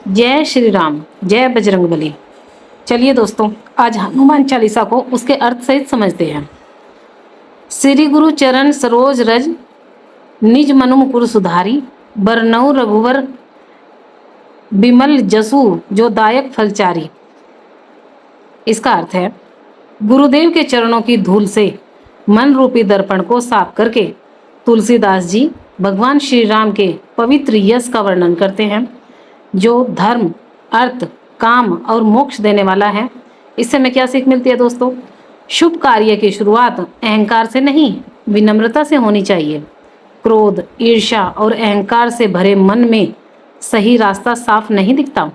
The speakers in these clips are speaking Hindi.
जय श्री राम, जय बजरंगबली। चलिए दोस्तों, आज हनुमान चालीसा को उसके अर्थ सहित समझते हैं। श्री गुरु चरण सरोज रज, निज मनु मुकुर सुधारी, बरनउँ रघुवर बिमल जसु, जो दायक फलचारी। इसका अर्थ है, गुरुदेव के चरणों की धूल से मन रूपी दर्पण को साफ करके तुलसीदास जी भगवान श्री राम के पवित्र यश का वर्णन करते हैं, जो धर्म, अर्थ, काम और मोक्ष देने वाला है। इससे हमें क्या सीख मिलती है दोस्तों? शुभ कार्य की शुरुआत अहंकार से नहीं, विनम्रता से होनी चाहिए। क्रोध, ईर्ष्या और अहंकार से भरे मन में सही रास्ता साफ नहीं दिखता।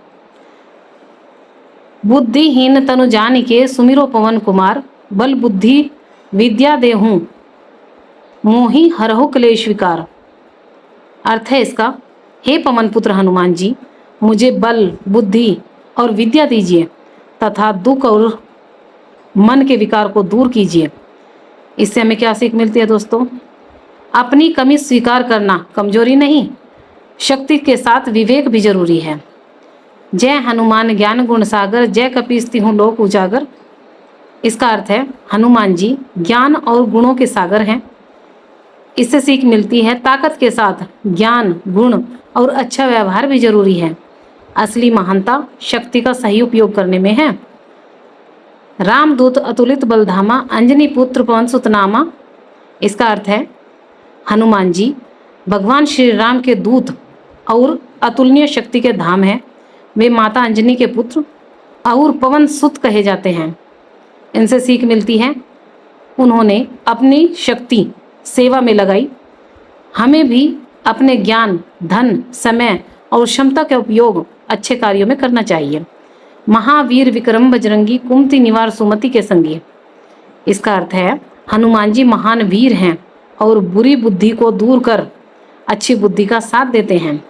बुद्धिहीन तनु जानिके सुमिरो पवन कुमार, बल बुद्धि विद्या देहूं मोहि हरहु क्लेश विकार। अर्थ है इसका, हे पवन पुत्र हनुमान जी, मुझे बल, बुद्धि और विद्या दीजिए तथा दुख और मन के विकार को दूर कीजिए। इससे हमें क्या सीख मिलती है दोस्तों? अपनी कमी स्वीकार करना कमजोरी नहीं, शक्ति के साथ विवेक भी जरूरी है। जय हनुमान ज्ञान गुण सागर, जय कपीस तिहुँ लोक उजागर। इसका अर्थ है, हनुमान जी ज्ञान और गुणों के सागर हैं। इससे सीख मिलती है, ताकत के साथ ज्ञान, गुण और अच्छा व्यवहार भी जरूरी है। असली महानता शक्ति का सही उपयोग करने में है। रामदूत अतुलित बलधामा, अंजनी पुत्र पवन सुत नामा। इसका अर्थ है, हनुमान जी भगवान श्री राम के दूत और अतुलनीय शक्ति के धाम हैं। वे माता अंजनी के पुत्र और पवन सुत कहे जाते हैं। इनसे सीख मिलती है, उन्होंने अपनी शक्ति सेवा में लगाई। हमें भी अपने ज्ञान, धन, समय और क्षमता का उपयोग अच्छे कार्यों में करना चाहिए। महावीर विक्रम बजरंगी, कुमति निवार सुमति के संगी। इसका अर्थ है, हनुमान जी महान वीर हैं और बुरी बुद्धि को दूर कर अच्छी बुद्धि का साथ देते हैं।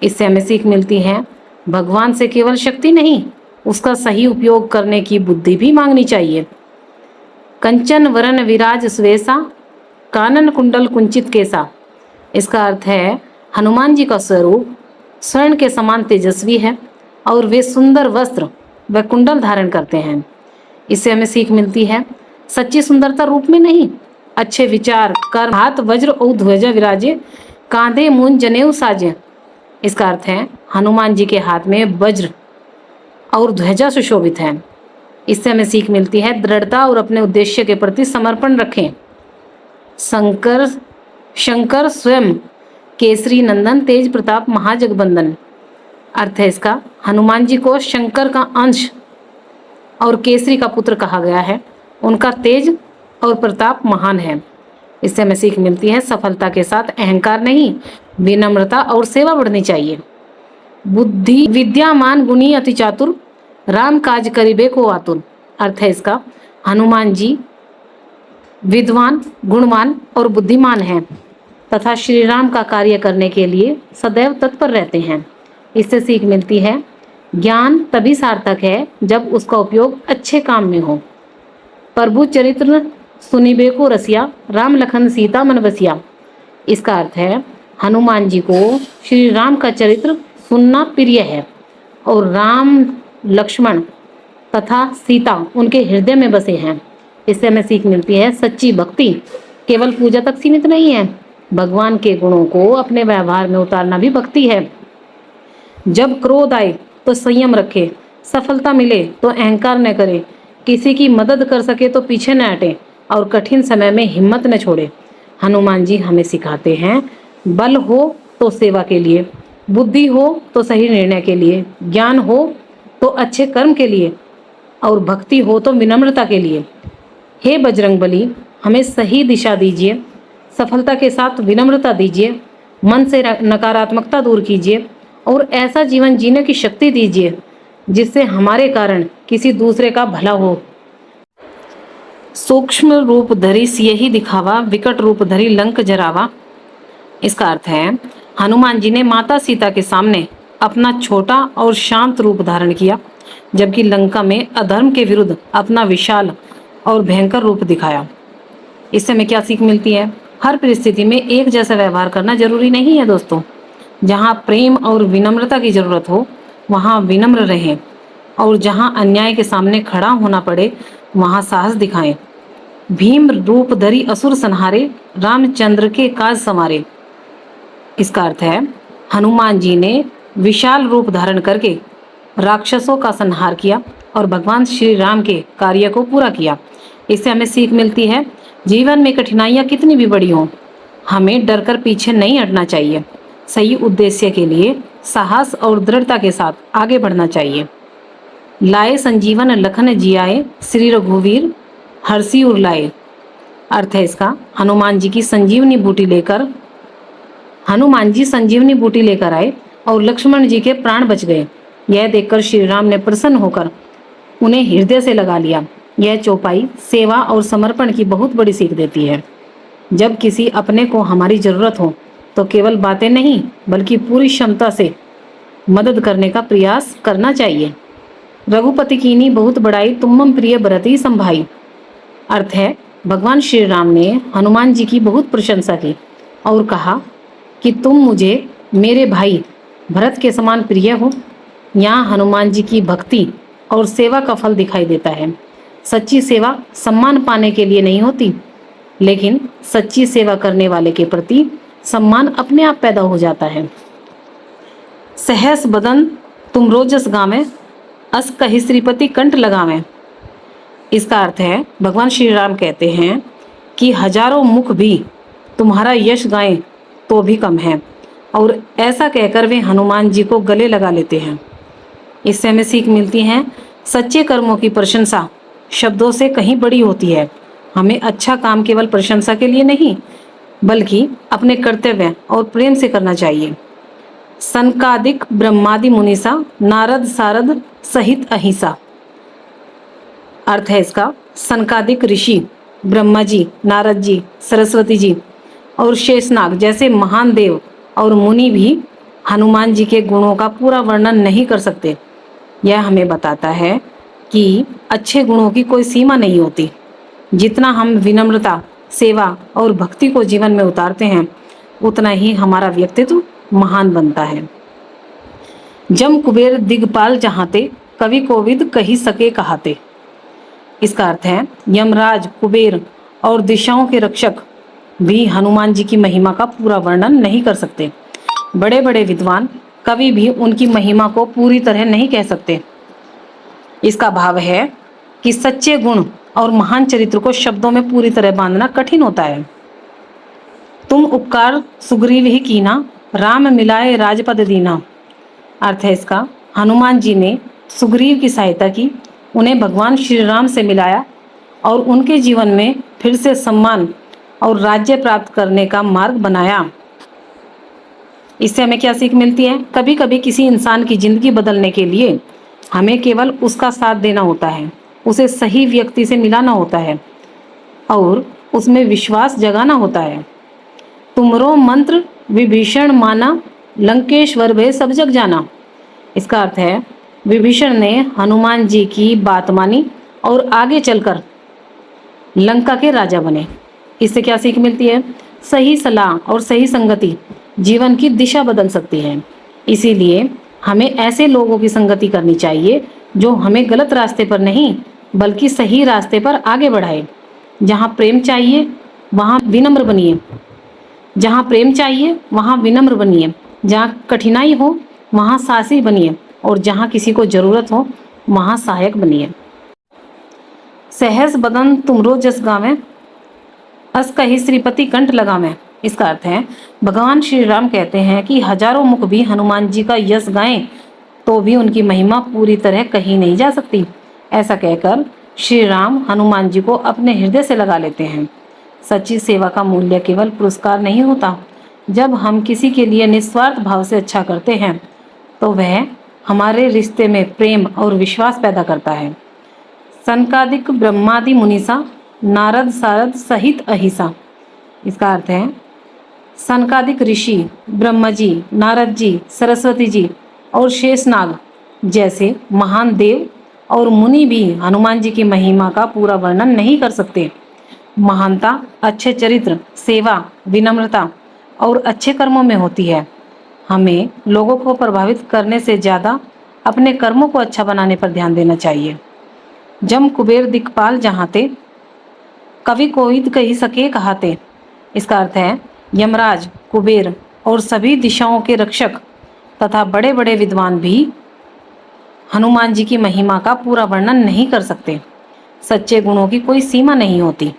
इससे हमें सीख मिलती है, भगवान से केवल शक्ति नहीं, उसका सही उपयोग करने की बुद्धि भी मांगनी चाहिए। कंचन वरन विराज सुवेसा, कानन कुंडल कुंचित केसा। इसका अर्थ है, हनुमान जी का स्वरूप स्वर्ण के समान तेजस्वी है और वे सुंदर वस्त्र व कुंडल धारण करते हैं। इससे हमें सीख मिलती है, सच्ची सुंदरता रूप में नहीं, अच्छे विचार कर हाथ वज्र और ध्वजा विराजे, कांधे मूंज जनेऊ साजे। इसका अर्थ है, हनुमान जी के हाथ में वज्र और ध्वजा सुशोभित है। इससे हमें सीख मिलती है, दृढ़ता और अपने उद्देश्य के प्रति समर्पण रखें। शंकर स्वयं केसरी नंदन, तेज प्रताप महाजगबंदन। अर्थ है इसका, हनुमान जी को शंकर का अंश और केसरी का पुत्र कहा गया है। उनका तेज और प्रताप महान है। इससे हमें सीख मिलती है, सफलता के साथ अहंकार नहीं, विनम्रता और सेवा बढ़नी चाहिए। बुद्धि विद्यामान गुणी अति चातुर, राम काज करिबे को आतुर। अर्थ है इसका, हनुमान जी विद्वान, गुणवान और बुद्धिमान हैं तथा श्री राम का कार्य करने के लिए सदैव तत्पर रहते हैं। इससे सीख मिलती है, ज्ञान तभी सार्थक है जब उसका उपयोग अच्छे काम में हो। प्रभु चरित्र सुनिबे को रसिया, राम लखन सीता मन बसिया। इसका अर्थ है, हनुमान जी को श्री राम का चरित्र सुनना प्रिय है और राम, लक्ष्मण तथा सीता उनके हृदय में बसे हैं। इससे हमें सीख मिलती है, सच्ची भक्ति केवल पूजा तक सीमित नहीं है, भगवान के गुणों को अपने व्यवहार में उतारना भी भक्ति है। जब क्रोध आए तो संयम रखे, सफलता मिले तो अहंकार न करे, किसी की मदद कर सके तो पीछे न हटे और कठिन समय में हिम्मत न छोड़े। हनुमान जी हमें सिखाते हैं, बल हो तो सेवा के लिए, बुद्धि हो तो सही निर्णय के लिए, ज्ञान हो तो अच्छे कर्म के लिए और भक्ति हो तो विनम्रता के लिए। हे बजरंगबली, हमें सही दिशा दीजिए, सफलता के साथ विनम्रता दीजिए, मन से नकारात्मकता दूर कीजिए और ऐसा जीवन जीने की शक्ति दीजिए जिससे हमारे कारण किसी दूसरे का भला हो। सूक्ष्म रूप धरी सियहि दिखावा, विकट रूप धरी लंक जरावा। इसका अर्थ है, हनुमान जी ने माता सीता के सामने अपना छोटा और शांत रूप धारण किया, जबकि लंका में अधर्म के विरुद्ध अपना विशाल और भयंकर रूप दिखाया। इससे हमें क्या सीख मिलती है? हर परिस्थिति में एक जैसा व्यवहार करना जरूरी नहीं है दोस्तों। जहाँ प्रेम और विनम्रता की जरूरत हो, वहाँ विनम्र रहें, और जहाँ अन्याय के सामने खड़ा होना पड़े वहाँ साहस दिखाएं। भीम रूप धरी असुर संहारे, रामचंद्र के काज संवारे। इसका अर्थ है हनुमान जी ने विशाल रूप धारण करके राक्षसों का संहार किया और भगवान श्री राम के कार्य को पूरा किया। इससे हमें सीख मिलती है, जीवन में कठिनाइयाँ कितनी भी बड़ी हों, हमें डरकर पीछे नहीं हटना चाहिए। सही उद्देश्य के लिए साहस और दृढ़ता के साथ आगे बढ़ना चाहिए। लाए संजीवन लखन जियाए, श्री रघुवीर हरषि उर लाए। अर्थ है इसका, हनुमान जी संजीवनी बूटी लेकर आए और लक्ष्मण जी के प्राण बच गए। यह देखकर श्री राम ने प्रसन्न होकर उन्हें हृदय से लगा लिया। यह चौपाई सेवा और समर्पण की बहुत बड़ी सीख देती है। जब किसी अपने को हमारी जरूरत हो तो केवल बातें नहीं बल्कि पूरी क्षमता से मदद करने का प्रयास करना चाहिए। रघुपति कीनी बहुत बड़ाई, तुमम प्रिय भरती संभाई। अर्थ है भगवान श्री राम ने हनुमान जी की बहुत प्रशंसा की और कहा कि तुम मुझे मेरे भाई भरत के समान प्रिय हो। यहाँ हनुमान जी की भक्ति और सेवा का फल दिखाई देता है। सच्ची सेवा सम्मान पाने के लिए नहीं होती, लेकिन सच्ची सेवा करने वाले के प्रति सम्मान अपने आप पैदा हो जाता है। सहस बदन तुम रोजस गावें, अस कहि श्रीपति कंठ लगावें। इसका अर्थ है भगवान श्री राम कहते हैं कि हजारों मुख भी तुम्हारा यश गाएं तो भी कम है, और ऐसा कहकर वे हनुमान जी को गले लगा लेते हैं। इससे हमें सीख मिलती है, सच्चे कर्मों की प्रशंसा शब्दों से कहीं बड़ी होती है। हमें अच्छा काम केवल प्रशंसा के लिए नहीं बल्कि अपने कर्तव्य और प्रेम से करना चाहिए। सनकादिक ब्रह्मादि मुनीसा, नारद सारद सहित अहिंसा। अर्थ है इसका, सनकादिक ऋषि ब्रह्मा जी, नारद जी, सरस्वती जी और शेषनाग जैसे महान देव और मुनि भी हनुमान जी के गुणों का पूरा वर्णन नहीं कर सकते। यह हमें बताता है कि अच्छे गुणों की कोई सीमा नहीं होती। जितना हम विनम्रता, सेवा और भक्ति को जीवन में उतारते हैं उतना ही हमारा व्यक्तित्व महान बनता है। जम कुबेर दिगपाल जहाते, कवि कोविद कही सके कहाते। इसका अर्थ है यमराज, कुबेर और दिशाओं के रक्षक भी हनुमान जी की महिमा का पूरा वर्णन नहीं कर सकते। बड़े बड़े विद्वान कवि भी उनकी महिमा को पूरी तरह नहीं कह सकते। इसका भाव है कि सच्चे गुण और महान चरित्र को शब्दों में पूरी तरह बांधना कठिन होता है। तुम उपकार सुग्रीव ही कीना, राम मिलाए राजपद दीना। अर्थ है इसका, हनुमान जी ने सुग्रीव की सहायता की, उन्हें भगवान श्री राम से मिलाया और उनके जीवन में फिर से सम्मान और राज्य प्राप्त करने का मार्ग बनाया। इससे हमें क्या सीख मिलती है? कभी कभी किसी इंसान की जिंदगी बदलने के लिए हमें केवल उसका साथ देना होता है, उसे सही व्यक्ति से मिलाना होता है और उसमें विश्वास जगाना होता है। तुमरो मंत्र विभीषण माना, लंकेश्वर भय सब जग जाना। इसका अर्थ है विभीषण ने हनुमान जी की बात मानी और आगे चलकर लंका के राजा बने। इससे क्या सीख मिलती है? सही सलाह और सही संगति जीवन की दिशा बदल सकती है। इसीलिए हमें ऐसे लोगों की संगति करनी चाहिए जो हमें गलत रास्ते पर नहीं बल्कि सही रास्ते पर आगे बढ़ाए। जहाँ प्रेम चाहिए वहाँ विनम्र बनिए, जहाँ प्रेम चाहिए वहाँ विनम्र बनिए, जहाँ कठिनाई हो वहाँ साहसी बनिए और जहाँ किसी को जरूरत हो वहाँ सहायक बनिए। सहस बदन तुमरो जस गावें, अस कहि श्रीपति कंठ लगावें। इसका अर्थ है भगवान श्री राम कहते हैं कि हजारों मुख भी हनुमान जी का यश गाएं तो भी उनकी महिमा पूरी तरह कही नहीं जा सकती। ऐसा कहकर श्री राम हनुमान जी को अपने हृदय से लगा लेते हैं। सच्ची सेवा का मूल्य केवल पुरस्कार नहीं होता। जब हम किसी के लिए निस्वार्थ भाव से अच्छा करते हैं तो वह हमारे रिश्ते में प्रेम और विश्वास पैदा करता है। सनकादिक ब्रह्मादि मुनीसा, नारद सारद सहित अहिसा। इसका अर्थ है सनकादिक ऋषि ब्रह्मा जी, नारद जी, सरस्वती जी और शेषनाग जैसे महान देव और मुनि भी हनुमान जी की महिमा का पूरा वर्णन नहीं कर सकते। महानता अच्छे चरित्र, सेवा, विनम्रता और अच्छे कर्मों में होती है। हमें लोगों को प्रभावित करने से ज़्यादा अपने कर्मों को अच्छा बनाने पर ध्यान देना चाहिए। जम कुबेर दिक्पाल जहाते, कवि कोविद कही सके कहाते। इसका अर्थ है यमराज, कुबेर और सभी दिशाओं के रक्षक तथा बड़े बड़े विद्वान भी हनुमान जी की महिमा का पूरा वर्णन नहीं कर सकते। सच्चे गुणों की कोई सीमा नहीं होती।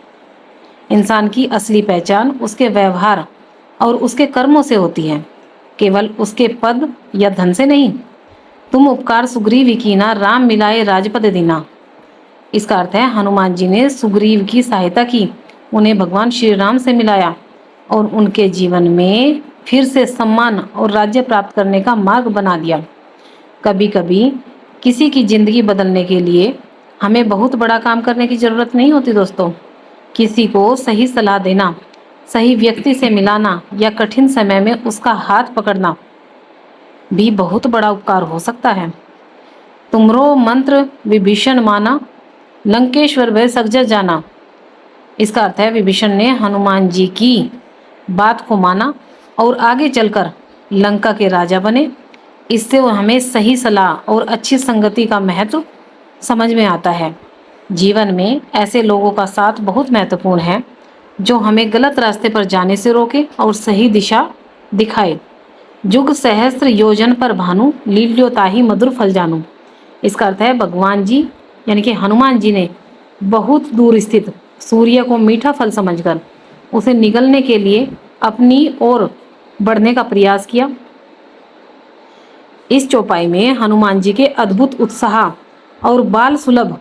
इंसान की असली पहचान उसके व्यवहार और उसके कर्मों से होती है, केवल उसके पद या धन से नहीं। तुम उपकार सुग्रीव कीना, राम मिलाए राजपद दीना। इसका अर्थ है हनुमान जी ने सुग्रीव की सहायता की, उन्हें भगवान श्री राम से मिलाया और उनके जीवन में फिर से सम्मान और राज्य प्राप्त करने का मार्ग बना दिया। कभी कभी किसी की जिंदगी बदलने के लिए हमें बहुत बड़ा काम करने की जरूरत नहीं होती दोस्तों। किसी को सही सलाह देना, सही व्यक्ति से मिलाना या कठिन समय में उसका हाथ पकड़ना भी बहुत बड़ा उपकार हो सकता है। तुमरो मंत्र विभीषण माना, लंकेश्वर भय सगजा जाना। इसका अर्थ है विभीषण ने हनुमान जी की बात को माना और आगे चलकर लंका के राजा बने। इससे वो हमें सही सलाह और अच्छी संगति का महत्व समझ में आता है। जीवन में ऐसे लोगों का साथ बहुत महत्वपूर्ण है जो हमें गलत रास्ते पर जाने से रोके और सही दिशा दिखाए। जुग सहस्त्र योजन पर भानु, लील्यो ताहि मधुर फल जानू। इसका अर्थ है भगवान जी यानी कि हनुमान जी ने बहुत दूर स्थित सूर्य को मीठा फल समझकर उसे निगलने के लिए अपनी ओर बढ़ने का प्रयास किया। इस चौपाई में हनुमान जी के अद्भुत उत्साह और बाल सुलभ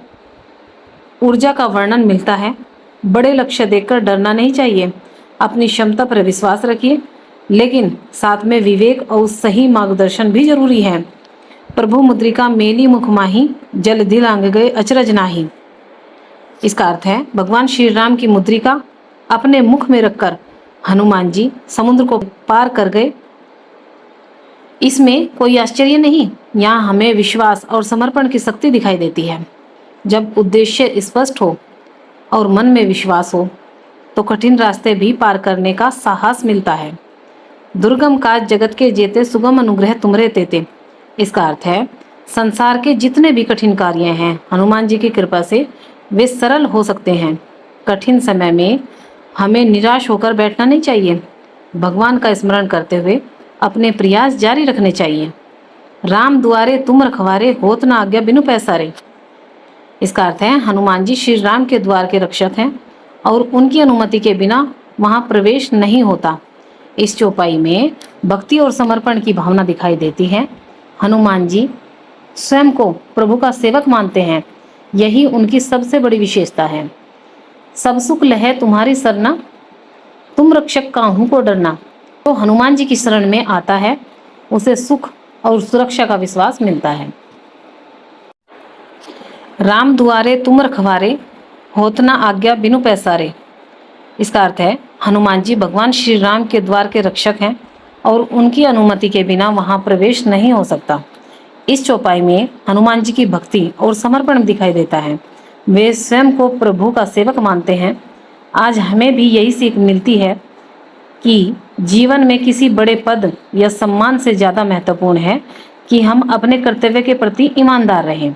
ऊर्जा का वर्णन मिलता है। बड़े लक्ष्य देखकर डरना नहीं चाहिए। अपनी क्षमता पर विश्वास रखिए, लेकिन साथ में विवेक और सही मार्गदर्शन भी जरूरी है। प्रभु मुद्रिका मेली मुख माही, जल दिल आंग गए अचरज नाही। इसका अर्थ है भगवान श्री राम की मुद्रिका अपने मुख में रखकर हनुमान जी समुद्र को पार कर गए। इसमें कोई आश्चर्य नहीं, यहाँ हमें विश्वास और समर्पण की शक्ति दिखाई देती है। जब उद्देश्य स्पष्ट हो और मन में विश्वास हो तो कठिन रास्ते भी पार करने का साहस मिलता है। दुर्गम काज जगत के जेते, सुगम अनुग्रह तुमरे तेते। इसका अर्थ है संसार के जितने भी कठिन कार्य हैं हनुमान जी की कृपा से वे सरल हो सकते हैं। कठिन समय में हमें निराश होकर बैठना नहीं चाहिए। भगवान का स्मरण करते हुए अपने प्रयास जारी रखने चाहिए। राम दुआरे तुम रखवारे, होत न आज्ञा बिनु पैसारे। इसका अर्थ है हनुमान जी श्री राम के द्वार के रक्षक हैं और उनकी अनुमति के बिना वहां प्रवेश नहीं होता। इस चौपाई में भक्ति और समर्पण की भावना दिखाई देती है। हनुमान जी स्वयं को प्रभु का सेवक मानते हैं, यही उनकी सबसे बड़ी विशेषता है। सब सुख लहे तुम्हारी सरना, तुम रक्षक काहू को डरना। तो हनुमान जी की शरण में आता है उसे सुख और सुरक्षा का विश्वास मिलता है। राम दुआरे तुम रखवारे, होत न आज्ञा बिनु पैसारे। इसका अर्थ है हनुमान जी भगवान श्री राम के द्वार के रक्षक हैं और उनकी अनुमति के बिना वहां प्रवेश नहीं हो सकता। इस चौपाई में हनुमान जी की भक्ति और समर्पण दिखाई देता है। वे स्वयं को प्रभु का सेवक मानते हैं। आज हमें भी यही सीख मिलती है कि जीवन में किसी बड़े पद या सम्मान से ज़्यादा महत्वपूर्ण है कि हम अपने कर्तव्य के प्रति ईमानदार रहें।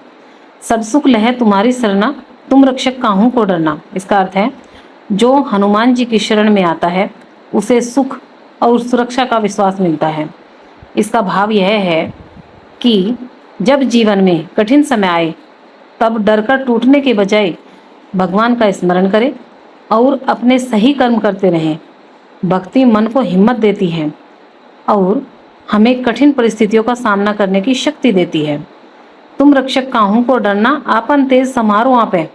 सब सुख लहे तुम्हारी सरना, तुम रक्षक काहू को डरना। इसका अर्थ है जो हनुमान जी की शरण में आता है उसे सुख और सुरक्षा का विश्वास मिलता है। इसका भाव यह है कि जब जीवन में कठिन समय आए तब डरकर टूटने के बजाय भगवान का स्मरण करें और अपने सही कर्म करते रहें। भक्ति मन को हिम्मत देती है और हमें कठिन परिस्थितियों का सामना करने की शक्ति देती है। तुम रक्षक काहू को डरना, आपन तेज समारो आपे।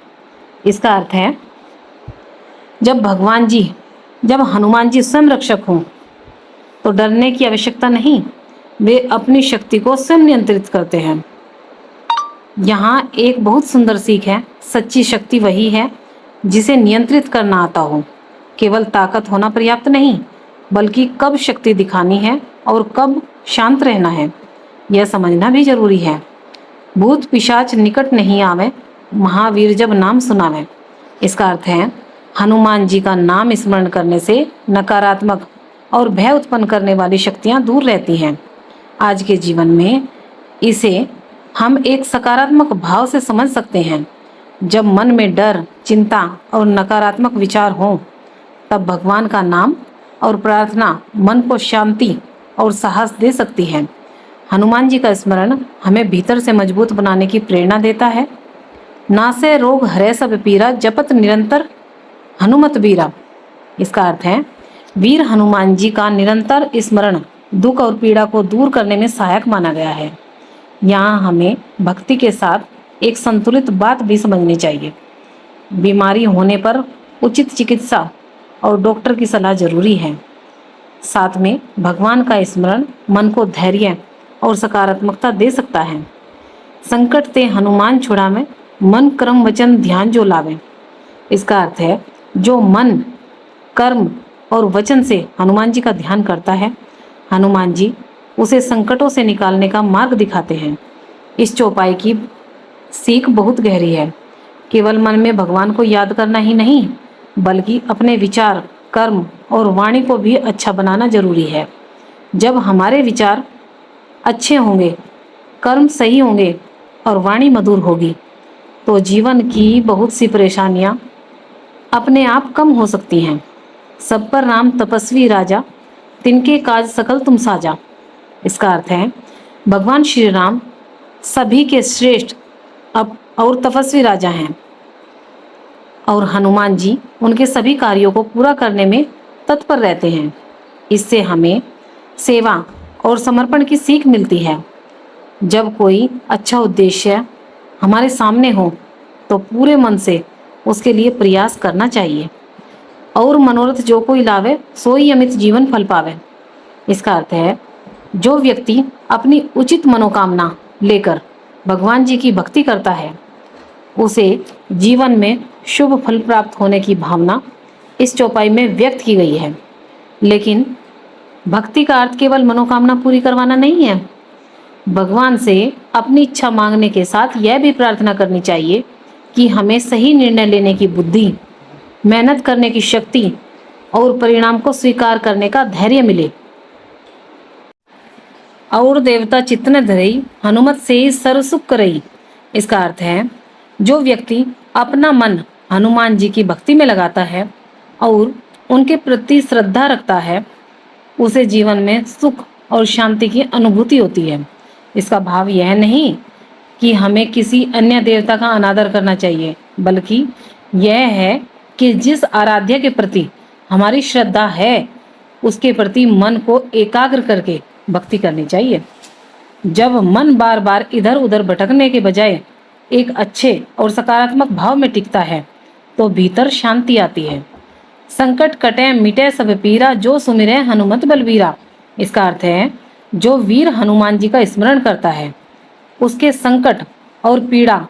इसका अर्थ है जब हनुमान जी स्वयं रक्षक हों तो डरने की आवश्यकता नहीं, वे अपनी शक्ति को स्वयं नियंत्रित करते हैं। यहाँ एक बहुत सुंदर सीख है, सच्ची शक्ति वही है जिसे नियंत्रित करना आता हो। केवल ताकत होना पर्याप्त नहीं, बल्कि कब शक्ति दिखानी है और कब शांत रहना है यह समझना भी जरूरी है। भूत पिशाच निकट नहीं आवे, महावीर जब नाम सुनावे। इसका अर्थ है हनुमान जी का नाम स्मरण करने से नकारात्मक और भय उत्पन्न करने वाली शक्तियां दूर रहती हैं। आज के जीवन में इसे हम एक सकारात्मक भाव से समझ सकते हैं। जब मन में डर, चिंता और नकारात्मक विचार हों, तब भगवान का नाम और प्रार्थना मन को शांति और साहस दे सकती है। हनुमान जी का स्मरण हमें भीतर से मजबूत बनाने की प्रेरणा देता है। नासे रोग हरै सब पीरा, जपत निरंतर हनुमत बीरा। इसका अर्थ है, वीर हनुमान जी का निरंतर स्मरण दुख और पीड़ा को दूर करने में सहायक माना गया है। यहाँ हमें भक्ति के साथ एक संतुलित बात भी समझनी चाहिए। बीमारी होने पर उचित चिकित्सा और डॉक्टर की सलाह जरूरी है। साथ में भगवान का स्मरण मन को धैर्य और सकारात्मकता दे सकता है। संकट ते हनुमान छुड़ावे, मन कर्म वचन ध्यान जो लावे। इसका अर्थ है, जो मन, कर्म और वचन से हनुमान जी का ध्यान करता है, हनुमान जी उसे संकटों से निकालने का मार्ग दिखाते हैं। इस चौपाई की सीख बहुत गहरी है। केवल मन में भगवान को याद करना ही नहीं, बल्कि अपने विचार, कर्म और वाणी को भी अच्छा बनाना जरूरी है। जब हमारे विचार अच्छे होंगे, कर्म सही होंगे और वाणी मधुर होगी, तो जीवन की बहुत सी परेशानियां अपने आप कम हो सकती हैं। सब पर राम तपस्वी राजा, तिनके काज सकल तुम साजा। इसका अर्थ है, भगवान श्री राम सभी के श्रेष्ठ अब और तपस्वी राजा हैं और हनुमान जी उनके सभी कार्यों को पूरा करने में तत्पर रहते हैं। इससे हमें सेवा और समर्पण की सीख मिलती है। जब कोई अच्छा उद्देश्य हमारे सामने हो, तो पूरे मन से उसके लिए प्रयास करना चाहिए। और मनोरथ जो कोई लावे, सोई अमित जीवन फल पावे। इसका अर्थ है, जो व्यक्ति अपनी उचित मनोकामना लेकर भगवान जी की भक्ति करता है, उसे जीवन में शुभ फल प्राप्त होने की भावना इस चौपाई में व्यक्त की गई है। लेकिन भक्ति का अर्थ केवल मनोकामना पूरी करवाना नहीं है। भगवान से अपनी इच्छा मांगने के साथ यह भी प्रार्थना करनी चाहिए कि हमें सही निर्णय लेने की बुद्धि, मेहनत करने की शक्ति और परिणाम को स्वीकार करने का धैर्य मिले। और देवता चित्तन धरई, हनुमत से सर्व सुख करई। इसका अर्थ है, जो व्यक्ति अपना मन हनुमान जी की भक्ति में लगाता है और उनके प्रति श्रद्धा रखता है, उसे जीवन में सुख और शांति की अनुभूति होती है। इसका भाव यह नहीं कि हमें किसी अन्य देवता का अनादर करना चाहिए, बल्कि यह है कि जिस आराध्य के प्रति हमारी श्रद्धा है, उसके प्रति मन को एकाग्र करके भक्ति करनी चाहिए। जब मन बार बार इधर उधर भटकने के बजाय एक अच्छे और सकारात्मक भाव में टिकता है, तो भीतर शांति आती है। संकट कटे मिटे सब पीरा, जो सुमिरे हनुमत बलबीरा। इसका अर्थ है, जो वीर हनुमान जी का स्मरण करता है, उसके संकट और पीड़ा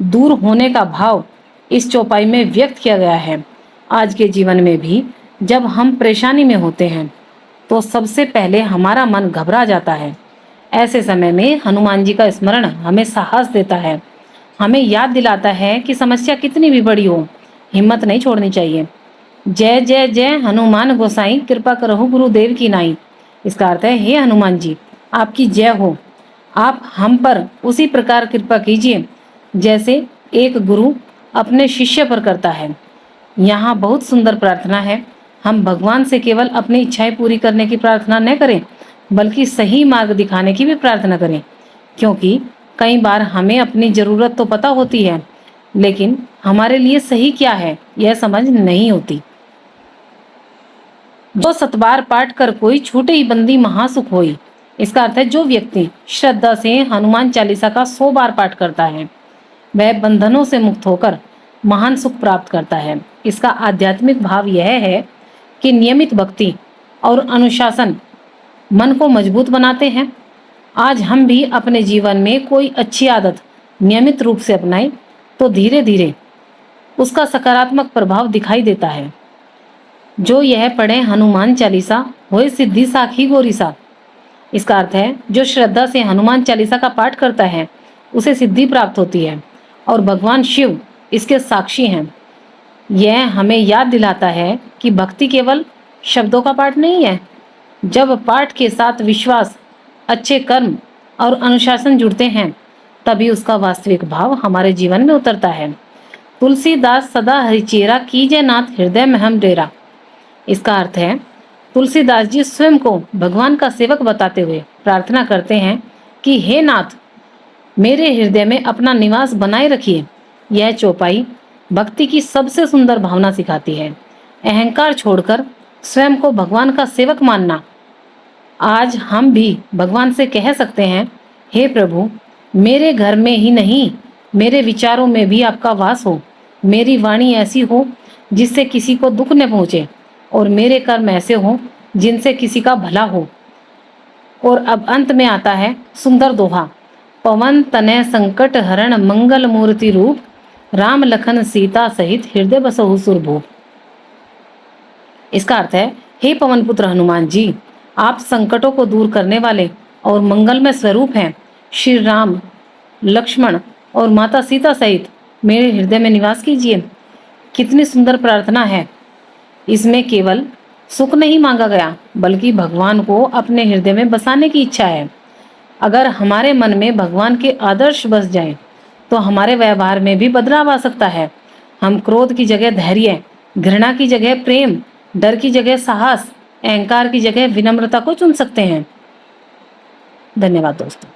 दूर होने का भाव इस चौपाई में व्यक्त किया गया है। आज के जीवन में भी जब हम परेशानी में होते हैं, तो सबसे पहले हमारा मन घबरा जाता है। ऐसे समय में हनुमान जी का स्मरण हमें साहस देता है, हमें याद दिलाता है कि समस्या कितनी भी बड़ी हो, हिम्मत नहीं छोड़नी चाहिए। जय जय जय हनुमान गोसाई, कृपा करहु गुरुदेव की नाई। इसका अर्थ है, हे हनुमान जी, आपकी जय हो। आप हम पर उसी प्रकार कृपा कीजिए जैसे एक गुरु अपने शिष्य पर करता है। यहाँ बहुत सुंदर प्रार्थना है। हम भगवान से केवल अपनी इच्छाएं पूरी करने की प्रार्थना न करें, बल्कि सही मार्ग दिखाने की भी प्रार्थना करें। क्योंकि कई बार हमें अपनी ज़रूरत तो पता होती है, लेकिन हमारे लिए सही क्या है यह समझ नहीं होती। जो सतबार पाठ कर कोई, छूटे ही बंदी महासुख होई। इसका अर्थ है, जो व्यक्ति श्रद्धा से हनुमान चालीसा का 100 बार पाठ करता है, वह बंधनों से मुक्त होकर महान सुख प्राप्त करता है। इसका आध्यात्मिक भाव यह है कि नियमित भक्ति और अनुशासन मन को मजबूत बनाते हैं। आज हम भी अपने जीवन में कोई अच्छी आदत नियमित रूप से अपनाएं, तो धीरे धीरे उसका सकारात्मक प्रभाव दिखाई देता है। जो यह पढ़े हनुमान चालीसा, होए सिद्धि साखी गोरीसा। इसका अर्थ है, जो श्रद्धा से हनुमान चालीसा का पाठ करता है, उसे सिद्धि प्राप्त होती है और भगवान शिव इसके साक्षी हैं। यह हमें याद दिलाता है कि भक्ति केवल शब्दों का पाठ नहीं है। जब पाठ के साथ विश्वास, अच्छे कर्म और अनुशासन जुड़ते हैं, तभी उसका वास्तविक भाव हमारे जीवन में उतरता है। तुलसीदास सदा हरिचेरा कीजे नाथ हृदय में हम डेरा। इसका अर्थ है, तुलसीदास जी स्वयं को भगवान का सेवक बताते हुए प्रार्थना करते हैं कि हे नाथ, मेरे हृदय में अपना निवास बनाए रखिए। यह चौपाई भक्ति की सबसे सुंदर भावना सिखाती है। अहंकार छोड़कर स्वयं को भगवान का सेवक मानना। आज हम भी भगवान से कह सकते हैं, हे प्रभु, मेरे घर में ही नहीं, मेरे विचारों में भी आपका वास हो। मेरी वाणी ऐसी हो जिससे किसी को दुख न पहुंचे, और मेरे कर्म ऐसे हो जिनसे किसी का भला हो। और अब अंत में आता है सुंदर दोहा, पवन तनय संकट हरण मंगल मूर्ति रूप, राम लखन सीता सहित हृदय बसहु सुरभूप। इसका अर्थ है, हे पवन पुत्र हनुमान जी, आप संकटों को दूर करने वाले और मंगलमय स्वरूप हैं। श्री राम, लक्ष्मण और माता सीता सहित मेरे हृदय में निवास कीजिए। कितनी सुंदर प्रार्थना है। इसमें केवल सुख नहीं मांगा गया, बल्कि भगवान को अपने हृदय में बसाने की इच्छा है। अगर हमारे मन में भगवान के आदर्श बस जाएं, तो हमारे व्यवहार में भी बदलाव आ सकता है। हम क्रोध की जगह धैर्य, घृणा की जगह प्रेम, डर की जगह साहस, अहंकार की जगह विनम्रता को चुन सकते हैं। धन्यवाद दोस्तों।